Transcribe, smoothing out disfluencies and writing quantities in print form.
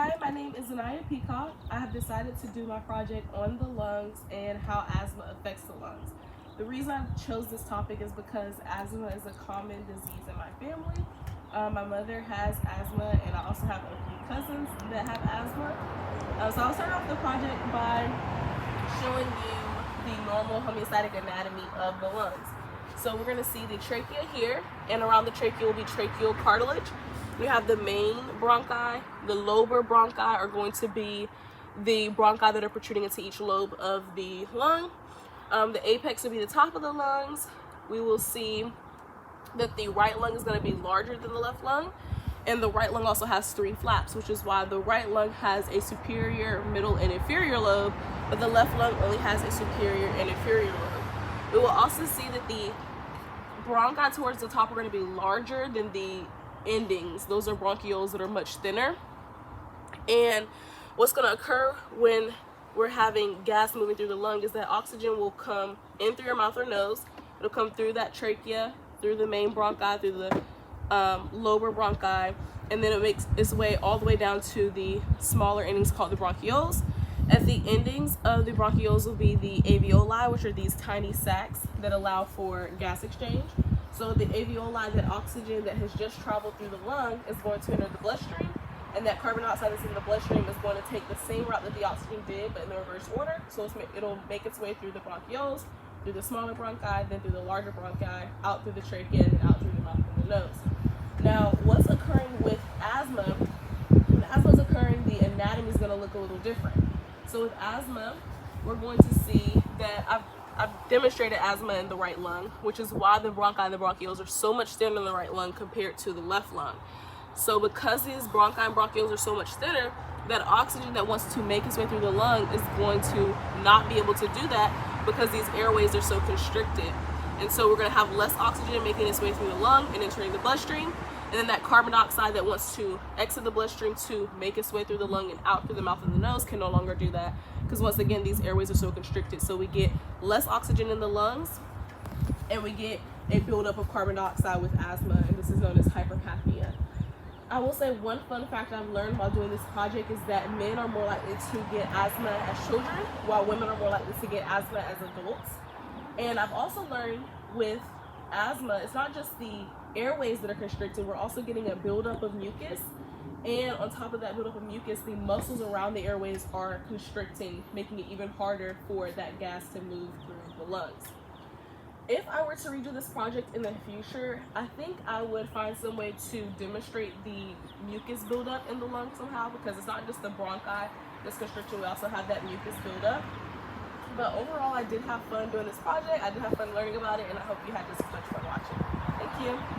Hi, my name is Zanaya Peacock. I have decided to do my project on the lungs and how asthma affects the lungs. The reason I chose this topic is because asthma is a common disease in my family. My mother has asthma, and I also have a few cousins that have asthma. So I'll start off the project by showing you the normal homeostatic anatomy of the lungs. So we're going to see the trachea here, and around the trachea will be tracheal cartilage. We have the main bronchi. The lobar bronchi are going to be the bronchi that are protruding into each lobe of the lung. The apex will be the top of the lungs. We will see that the right lung is going to be larger than the left lung, and the right lung also has 3 flaps, which is why the right lung has a superior, middle, and inferior lobe, but the left lung only has a superior and inferior lobe. We will also see that the bronchi towards the top are going to be larger than the endings. Those are bronchioles that are much thinner. And what's going to occur when we're having gas moving through the lung is that oxygen will come in through your mouth or nose. It'll come through that trachea, through the main bronchi, through the lobar bronchi, and then it makes its way all the way down to the smaller endings called the bronchioles. At the endings of the bronchioles will be the alveoli, which are these tiny sacs that allow for gas exchange. So the alveoli, that oxygen that has just traveled through the lung, is going to enter the bloodstream, and that carbon dioxide that's in the bloodstream is going to take the same route that the oxygen did, but in the reverse order. So it'll make its way through the bronchioles, through the smaller bronchi, then through the larger bronchi, out through the trachea, and out through the mouth and the nose. Now, what's occurring with asthma? When asthma is occurring, the anatomy is going to look a little different. So with asthma, we're going to see that I've demonstrated asthma in the right lung, which is why the bronchi and the bronchioles are so much thinner in the right lung compared to the left lung. So because these bronchi and bronchioles are so much thinner, that oxygen that wants to make its way through the lung is going to not be able to do that because these airways are so constricted. And so we're going to have less oxygen making its way through the lung and entering the bloodstream. And then that carbon dioxide that wants to exit the bloodstream to make its way through the lung and out through the mouth and the nose can no longer do that, because once again, these airways are so constricted. So we get less oxygen in the lungs, and we get a buildup of carbon dioxide with asthma, and this is known as hypercapnia. I will say one fun fact I've learned while doing this project is that men are more likely to get asthma as children, while women are more likely to get asthma as adults. And I've also learned with asthma, it's not just the airways that are constricted, we're also getting a buildup of mucus. And on top of that buildup of mucus, the muscles around the airways are constricting, making it even harder for that gas to move through the lungs. If I were to redo this project in the future, I think I would find some way to demonstrate the mucus buildup in the lung somehow, because it's not just the bronchi that's constricted, we also have that mucus buildup. But overall, I did have fun doing this project. I did have fun learning about it, and I hope you had just as much fun watching. Thank you.